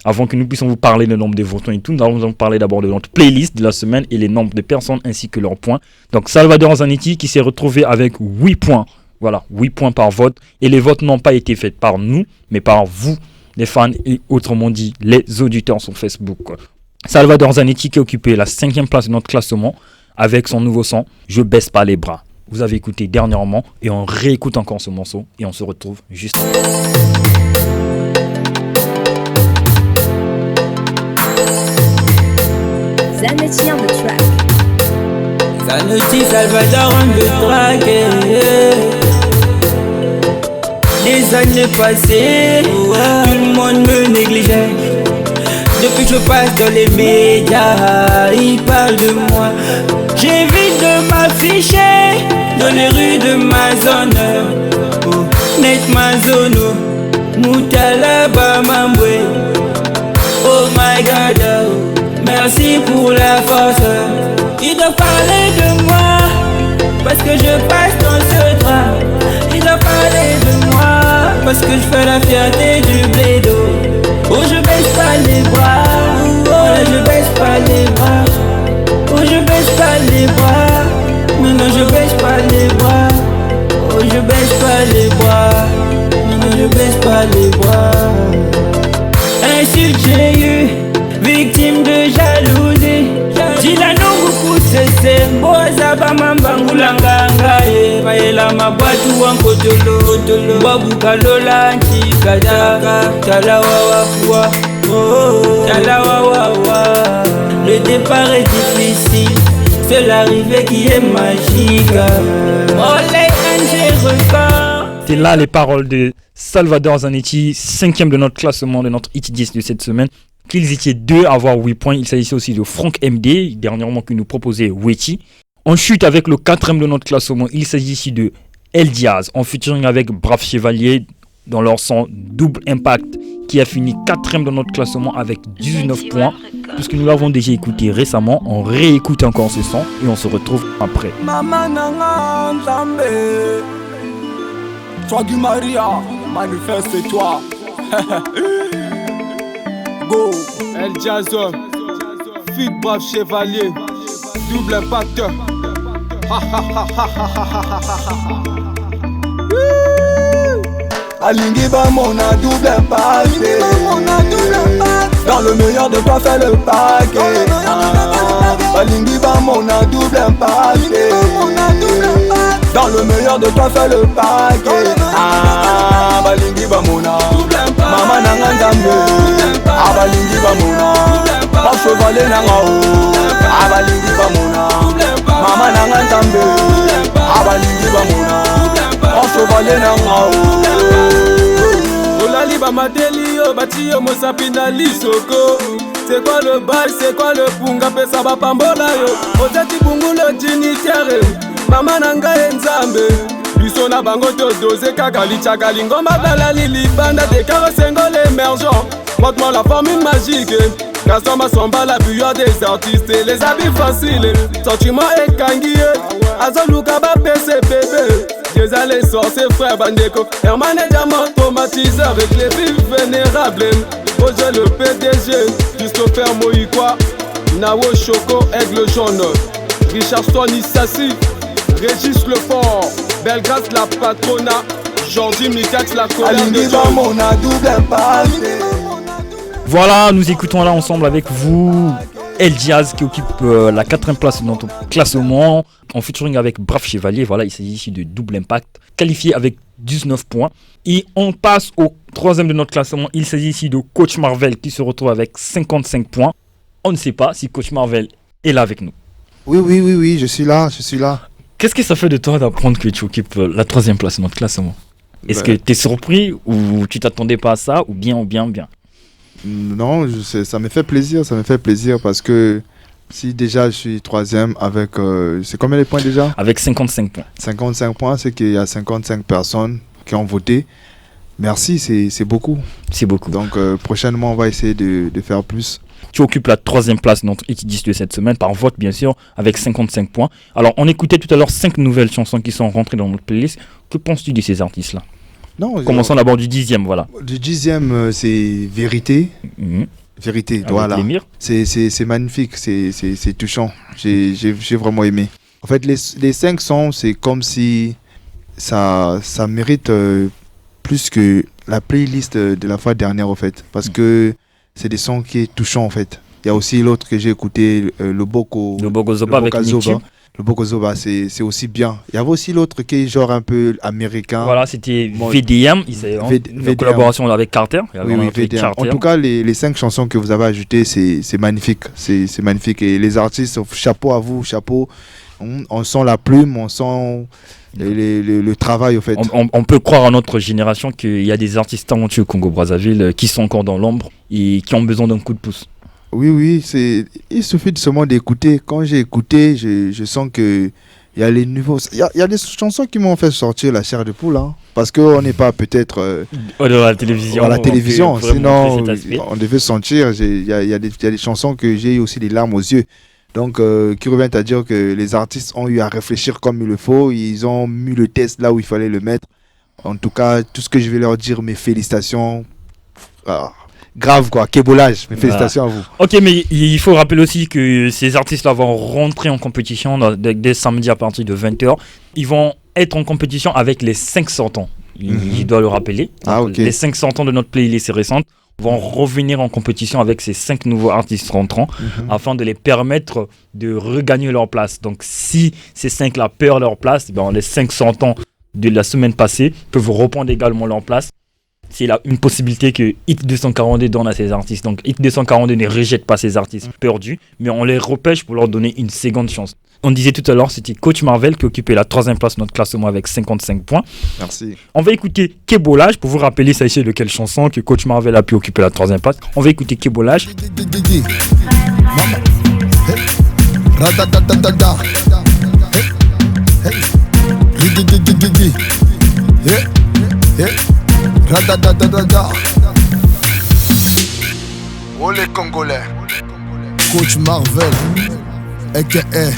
Avant que nous puissions vous parler du nombre de votants et tout, nous allons vous parler d'abord de notre playlist de la semaine et les nombres de personnes ainsi que leurs points. Donc Salvador Zanetti qui s'est retrouvé avec 8 points. Voilà, 8 points par vote. Et les votes n'ont pas été faits par nous, mais par vous, les fans, et autrement dit, les auditeurs sur Facebook. Salvador Zanetti qui a occupé la 5e place de notre classement, avec son nouveau son « Je baisse pas les bras ». Vous avez écouté dernièrement et on réécoute encore ce morceau et on se retrouve juste après.
Zanetti on the track.
Zanetti, Salvador on the track. Des années passées, tout le monde me négligeait. Depuis que je passe dans les médias, ils parlent de moi. J'évite de m'afficher dans les rues de ma zone. Oh, net ma zone, Moutala Bamambwe. Oh my God, merci pour la force. Ils doivent parler de moi parce que je passe dans ce train. Ils doivent parler de moi parce que je fais la fierté du blédo. Oh je baisse pas les bras, oh je baisse pas les bras. Oh je baisse pas les bras, mais non je baisse pas les bras. Oh je baisse pas les bras, mais non je baisse pas les bras. Insulte j'ai eu, victime de jalousie. Dilano beaucoup c'est Boza Bamambangulanga Baela Mabatu Wankotolo Wabukalola Nchikada Talawawa Talawawa. Le départ est difficile, c'est l'arrivée qui est magique. Olé Angé record.
C'est là les paroles de Salvador Zanetti, 5e de notre classement de notre Hit 10 de cette semaine. Qu'ils étaient 2 à avoir 8 points. Il s'agissait aussi de Franck MD, dernièrement qui nous proposait Wetty. On chute avec le 4e de notre classement. Il s'agit ici de El Diaz, en featuring avec Brave Chevalier dans leur son Double Impact, qui a fini 4e de notre classement avec 19 points. Puisque nous l'avons déjà écouté récemment, on réécoute encore ce son et on se retrouve après.
Maman Nanga Nzambe, toi Guy Maria, manifeste-toi.
Go, El Diazon, Fit Brave Chevalier, Double Impact.
Alingi ba mon a double impact. Dans le meilleur de toi fais le paquet. Alingi ba mon a double impact. Dans le meilleur de toi fais le paquet. Balingi ba mon a Mama nanga nzambe. Balingi ba mon a Pas chevaler nanga o. Balingi ba mon a Mama nanga nzambe. Balingi ba mon a Pas chevaler nanga o.
Olali ba madeli yo bati yo mosapi na lisoko. C'est quoi le bail, c'est quoi le punga pesa ba pambola yo. Ozati bungu le dignitaire. Mama nanga nzambe. Biso na bango to doze kaka lichaka lingoma balali libanda décaro sengo l'émergent. Montre-moi la formule magique. Kasama somba la bureau des artistes et les habits faciles. Sentiment ekangi. Azoluka ba PC bébé. Désolé sorcier frère Bandeko. Herman et diamant automatisé avec les vies vénérables. Projet le PDG. Christopher Moïkwa. Nawo Choco Aigle Jaune. Richard Sony Sassi. Régis Lefort. Belgrade la patrona. Georgie Mikax la colère de John.
Voilà, nous écoutons là ensemble avec vous El Jazz qui occupe la 4e place de notre classement en featuring avec Brave Chevalier. Voilà, il s'agit ici de Double Impact, qualifié avec 19 points. Et on passe au 3e de notre classement. Il s'agit ici de Coach Marvel qui se retrouve avec 55 points. On ne sait pas si Coach Marvel est là avec nous.
Oui, je suis là.
Qu'est-ce que ça fait de toi d'apprendre que tu occupes la 3e place de notre classement? Est-ce que tu es surpris ou tu t'attendais pas à ça ou bien?
Non, ça me fait plaisir parce que si déjà je suis 3e avec... c'est combien les points déjà?
Avec 55 points.
55 points, c'est qu'il y a 55 personnes qui ont voté. Merci, c'est beaucoup.
C'est beaucoup.
Donc prochainement, on va essayer de faire plus.
Tu occupes la 3e place de notre Hit 10 de cette semaine, par vote bien sûr, avec 55 points. Alors, on écoutait tout à l'heure 5 nouvelles chansons qui sont rentrées dans notre playlist. Que penses-tu de ces artistes-là?
Non,
commençons d'abord du 10e, voilà.
Du 10e, c'est Vérité. Vérité,
avec
voilà.
L'émir.
C'est magnifique, c'est touchant. J'ai vraiment aimé. En fait, les 5 sons, c'est comme si ça mérite plus que la playlist de la fois dernière, en fait. Parce que c'est des sons qui sont touchants, en fait. Il y a aussi l'autre que j'ai écouté, le Boko
Zoba avec Nick.
Le Boko Zoba, c'est aussi bien. Il y avait aussi l'autre qui est genre un peu américain.
Voilà, c'était VDM, une collaboration avec Carter.
Oui, VDM. En tout cas, les 5 chansons que vous avez ajoutées, c'est magnifique. C'est magnifique. Et les artistes, chapeau à vous, chapeau. On sent la plume, on sent le travail, au fait.
On peut croire à notre génération qu'il y a des artistes talentueux au Congo-Brazzaville qui sont encore dans l'ombre et qui ont besoin d'un coup de pouce.
Oui, il suffit seulement d'écouter. Quand j'ai écouté, je sens que il y a les nouveaux. Il y a des chansons qui m'ont fait sortir la chair de poule, hein, parce qu'on n'est pas peut-être
à la télévision.
À la télévision, sinon on devait sentir. Il y a des chansons que j'ai eu aussi des larmes aux yeux. Donc, qui revient à dire que les artistes ont eu à réfléchir comme il le faut. Ils ont mis le test là où il fallait le mettre. En tout cas, tout ce que je vais leur dire, mes félicitations. Grave quoi, kébolage, mes félicitations à vous.
Ok, mais il faut rappeler aussi que ces artistes-là vont rentrer en compétition dès samedi à partir de 20h. Ils vont être en compétition avec les 500 ans. Il doit le rappeler.
Okay.
Les 500 ans de notre playlist récente vont revenir en compétition avec ces 5 nouveaux artistes rentrants afin de les permettre de regagner leur place. Donc si ces 5-là perdent leur place, les 500 ans de la semaine passée peuvent reprendre également leur place. C'est là une possibilité que Hit 242 donne à ces artistes. Donc Hit 242 ne rejette pas ces artistes perdus, mais on les repêche pour leur donner une seconde chance. On disait tout à l'heure, c'était Coach Marvel qui occupait la 3e place de notre classement avec 55 points.
Merci.
On va écouter Kébolage pour vous rappeler, ça de quelle chanson que Coach Marvel a pu occuper la 3e place. On va écouter Kébolage.
Oh les Congolais, Coach Marvel, a.k.a.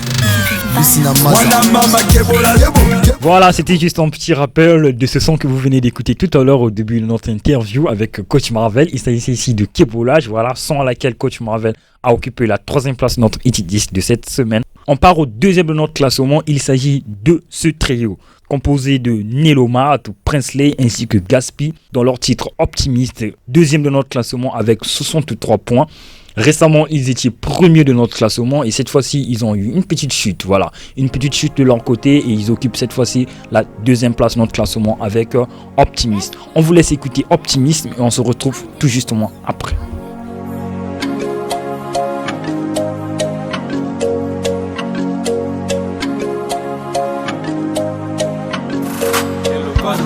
Voilà, c'était juste un petit rappel de ce son que vous venez d'écouter tout à l'heure au début de notre interview avec Coach Marvel. Il s'agissait ici de Kébolage, voilà, son à laquelle Coach Marvel a occupé la 3e place de notre Hit 10 de cette semaine. On part au deuxième de notre classement. Il s'agit de ce trio composé de Neloma, Princely ainsi que Gatsby dans leur titre Optimiste. Deuxième de notre classement avec 63 points. Récemment, ils étaient premiers de notre classement et cette fois-ci, ils ont eu une petite chute. Voilà, une petite chute de leur côté et ils occupent cette fois-ci la deuxième place de notre classement avec Optimiste. On vous laisse écouter Optimiste et on se retrouve tout justement après.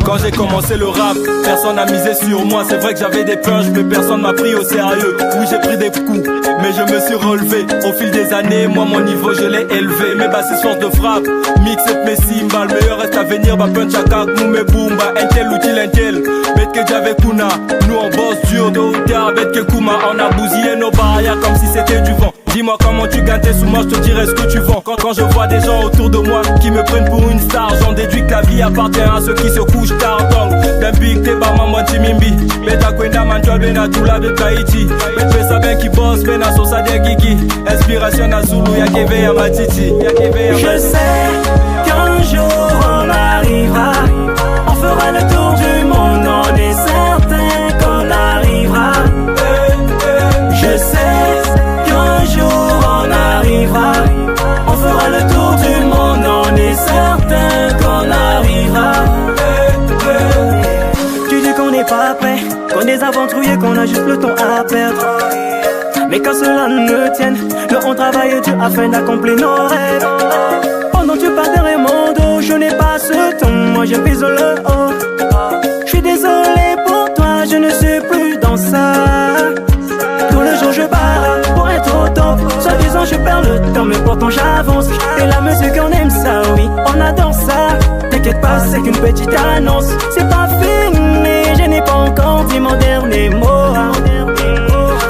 Quand j'ai commencé le rap, personne n'a misé sur moi. C'est vrai que j'avais des punchs, mais personne m'a pris au sérieux. Oui, j'ai pris des coups, mais je me suis relevé. Au fil des années, moi mon niveau je l'ai élevé. Mes basses sources de frappe, mix et mes cymbales. Meilleur reste à venir, bah punch à kak, nous mes boomba. Intel outil intel, bête que j'avais kuna. Nous on bosse dur de hauteur, bête que kuma. On a bousillé nos barrières comme si c'était du vent. Dis-moi comment tu gagnes tes sous, moi je te dirai ce que tu vends. Quand je vois des gens autour de moi qui me prennent pour une star, j'en déduis que la vie appartient à ceux qui se couchent tard. Donc, d'un big te ba maman timimbi. Beta kwenda manjol bena tula de Tahiti. Bet ça bien qui bosse, bena sosa de Gigi. Inspiration à Zulu, ya keve ya matiti.
Je sais qu'un jour on arrivera. On fera le tour du monde, on est certain qu'on arrivera. Je sais qu'un jour on arrivera. On fera le tour du monde, on est certain qu'on arrivera. Tu dis qu'on n'est pas prêt, qu'on est aventuriers, qu'on a juste le temps à perdre. Mais quand cela ne tienne, nous on travaille dur afin d'accomplir nos rêves. Pendant que tu pars derrière mon dos, je n'ai pas ce temps, moi je pise le haut. Je suis désolé pour toi, je ne suis plus dans ça. Tous les jours je barre pour être au top. Soi-disant je perds le temps, mais pourtant j'avance. Et la musique on aime ça, oui, on adore ça. T'inquiète pas, c'est qu'une petite annonce. C'est pas fini, je n'ai pas encore dit mon dernier mot.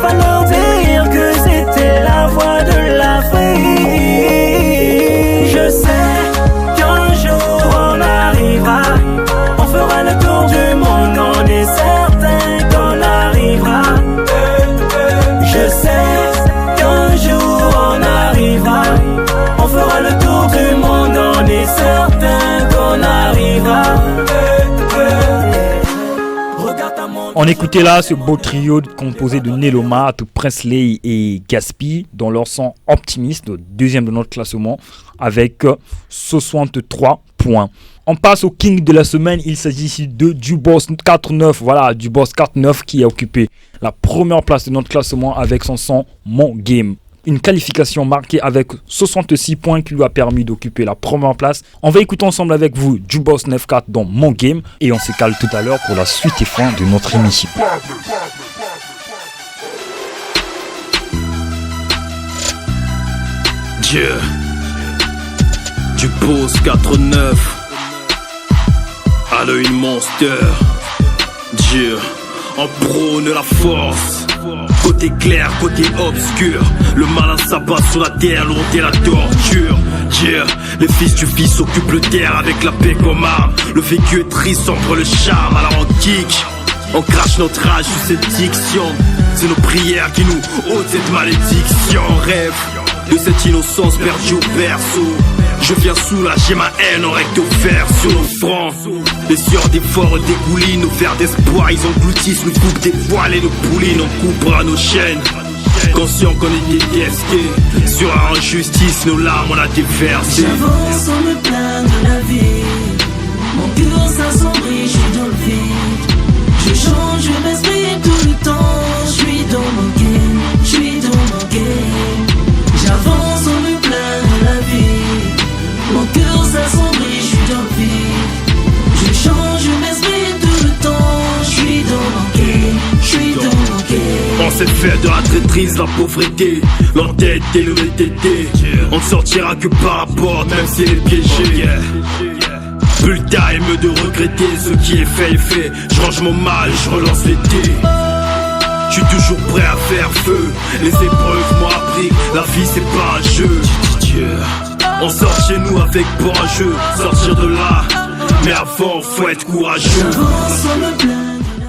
Va leur dire que c'était la voix de l'Afrique. Je sais qu'un jour on arrivera. On fera le tour du monde, on est certain qu'on arrivera. Je sais qu'un jour on arrivera. On fera le tour du monde, on est certain qu'on arrivera.
On écoutait là ce beau trio composé de Neloma, Princely et Gatsby dans leur son Optimiste, deuxième de notre classement avec 63 points. On passe au King de la semaine, il s'agit ici de Duboss 49, voilà, Duboss 49 qui a occupé la première place de notre classement avec son son Mon Game. Une qualification marquée avec 66 points qui lui a permis d'occuper la première place. On va écouter ensemble avec vous Duboss 94 dans Mon Game et on se cale tout à l'heure pour la suite et fin de notre émission.
Dieu, Duboss 49 à l'œil monster. Dieu, en prône la force. Côté clair, côté obscur. Le malin s'abat sur la terre, l'onde et la torture. Yeah, les fils du fils occupent le terre avec la paix comme arme. Le vécu est triste, sombre le charme à la antique. On crache notre rage sur cette diction. C'est nos prières qui nous ôtent cette malédiction. Rêve de cette innocence perdue au berceau. Je viens soulager ma haine en recto verso sur nos fronts. Les sueurs dévorent, dégoulinent, nos vers d'espoir, ils engloutissent, nous coupent des voiles et nos poulines, on coupera nos chaînes. Conscient qu'on est détesté, sur la injustice, nos larmes on a déversé.
J'avance sans me plaindre de la vie, mon cœur s'assombrit, je suis dans le vide. Je change, je m'exprime tout le temps, je suis dans mon game, je suis dans mon game. J'avance sans me plaindre de la vie, mon cœur s'assombrit, je suis dans le vide. Je change, je m'exprime tout le temps, je suis dans mon game, je suis dans mon game.
On s'est fait de la traîtrise, la pauvreté, l'entête et le VTT. On ne sortira que par la porte, même si elle est piégée. Plus le time de regretter, ce qui est fait. Je range mon mal, je relance l'été. Je suis toujours prêt à faire feu. Les épreuves m'ont appris, la vie c'est pas un jeu. On sort chez nous avec pour un jeu, sortir de là. Mais avant faut être courageux.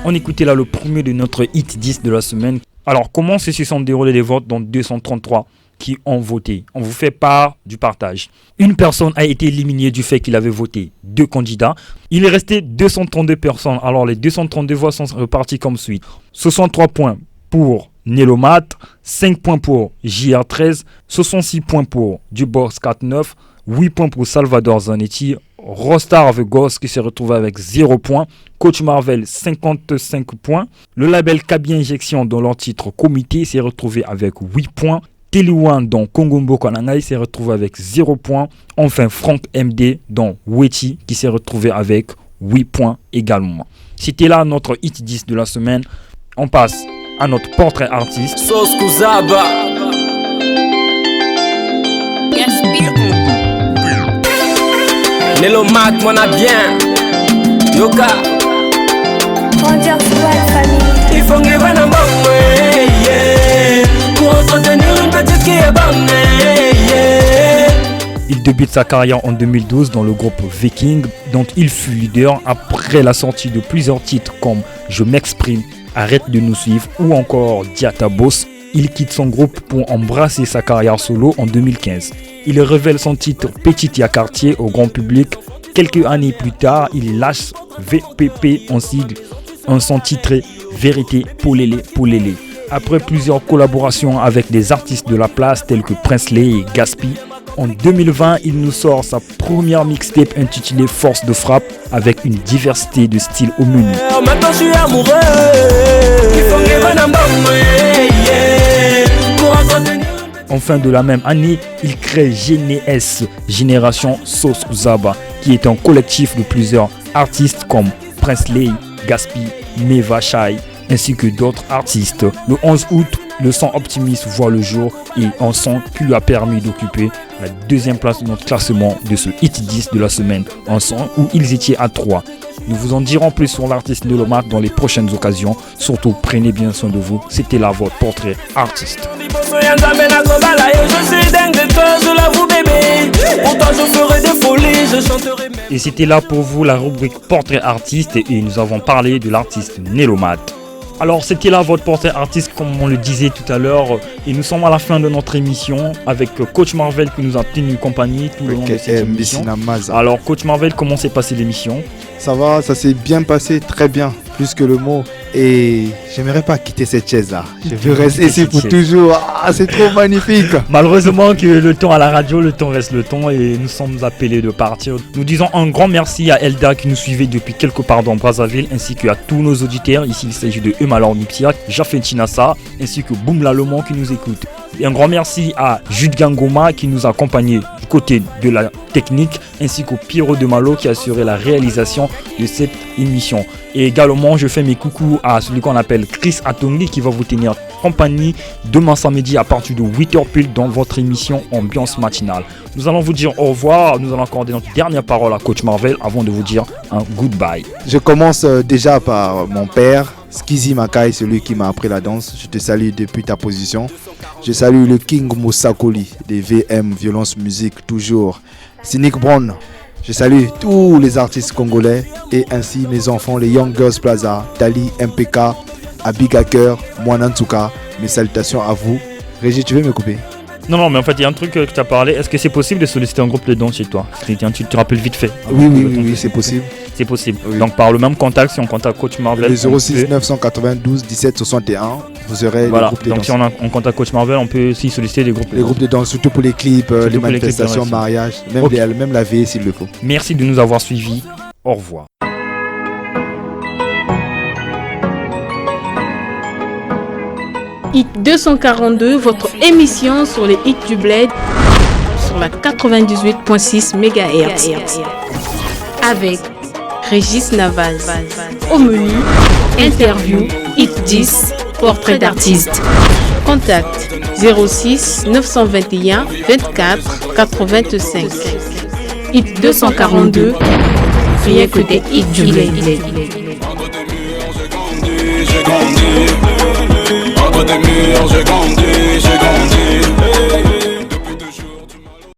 On écoutait là le premier de notre hit 10 de la semaine. Alors comment se sont déroulés les votes dans 233 qui ont voté. On vous fait part du partage. Une personne a été éliminée du fait qu'il avait voté 2 candidats. Il est resté 232 personnes. Alors les 232 voix sont reparties comme suit. 63 points pour Nelomat, 5 points pour JR13, 66 points pour Dubox 49, 8 points pour Salvador Zanetti, Rostar The Ghost qui s'est retrouvé avec 0 points, Coach Marvel 55 points, le label Kaby Injection dans leur titre Comité s'est retrouvé avec 8 points, Teliwan dans Kongombo Kanangai s'est retrouvé avec 0 points, enfin Frank MD dans Weti qui s'est retrouvé avec 8 points également. C'était là notre hit 10 de la semaine. On passe à notre portrait artiste.
Sauce Kuzaba. Nelomat, mon a bien. Yoka. Il faut que va dans pour entretenir une petite qui est bonne.
Il débute sa carrière en 2012 dans le groupe Viking, dont il fut leader après la sortie de plusieurs titres comme Je m'exprime, Arrête de nous suivre ou encore Diatabos. Il quitte son groupe pour embrasser sa carrière solo en 2015. Il révèle son titre Petit Yakartier au grand public. Quelques années plus tard, il lâche VPP en sigle, un son titré Vérité Polélé Polélé. Après plusieurs collaborations avec des artistes de la place tels que Prinsley et Gaspi, en 2020, il nous sort sa première mixtape intitulée Force de frappe avec une diversité de styles au menu.
Maintenant je suis amoureux.
En fin de la même année, il crée GNS, Génération Sauce Zaba, qui est un collectif de plusieurs artistes comme Prinsley, Gaspi, Meva Shai, ainsi que d'autres artistes. Le 11 août, le son Optimiste voit le jour et un son qui lui a permis d'occuper la 2e place de notre classement de ce hit 10 de la semaine. Un son où ils étaient à 3. Nous vous en dirons plus sur l'artiste Nelomat dans les prochaines occasions. Surtout, prenez bien soin de vous. C'était là votre portrait artiste. Et c'était là pour vous la rubrique portrait artiste et nous avons parlé de l'artiste Nelomat. Alors c'était là votre portrait artiste comme on le disait tout à l'heure et nous sommes à la fin de notre émission avec Coach Marvel qui nous a tenu compagnie tout le long de cette émission. Alors Coach Marvel, comment s'est passée l'émission?
Ça va, ça s'est bien passé, très bien, plus que le mot. Et j'aimerais pas quitter cette chaise là. Je veux rester ici pour toujours. Ah, c'est trop magnifique.
Malheureusement que le temps à la radio, le temps reste le temps et nous sommes appelés de partir. Nous disons un grand merci à Elda qui nous suivait depuis quelque part dans Brazzaville ainsi qu'à tous nos auditeurs. Ici il s'agit de Emalor Nipsiak, Jafet Chinasa ainsi que Boum Lalomon qui nous écoute. Et un grand merci à Jude Gangoma qui nous a accompagnés du côté de la technique ainsi qu'au Pierrot de Malo qui a assuré la réalisation de cette émission. Et également je fais mes coucous à celui qu'on appelle Chris Atongli qui va vous tenir compagnie demain samedi à partir de 8h pile dans votre émission Ambiance Matinale. Nous allons vous dire au revoir, nous allons accorder notre dernière parole à Coach Marvel avant de vous dire un goodbye.
Je commence déjà par mon père, Skizi Makai, celui qui m'a appris la danse. Je te salue depuis ta position. Je salue le King Moussakoli des VM, Violence Musique, toujours. Cynic Brown. Je salue tous les artistes congolais et ainsi mes enfants, les Young Girls Plaza, Dali, MPK, Abigaker, Mwanantuka. Mes salutations à vous. Régis, tu veux me couper?
Non, mais en fait, il y a un truc que tu as parlé. Est-ce que c'est possible de solliciter un groupe de danse chez toi? Tu te rappelles vite fait.
Oui, c'est possible.
C'est possible. Oui. Donc, par le même contact, si on contacte Coach Marvel.
Le 06 992 17 61, vous aurez le groupe de danse.
Donc, si on contacte Coach Marvel, on peut aussi solliciter des groupes.
Les groupes de danse, surtout pour les clips, les manifestations, mariages, même la veille s'il le faut.
Merci de nous avoir suivis. Au revoir.
Hit 242, votre émission sur les hits du bled sur la 98.6 MHz avec Régis Navaz. Au menu, interview, hit 10, portrait d'artiste. Contact 06 921 24 85. Hit 242, rien que des hits du bled.
Entre des murs, j'ai grandi.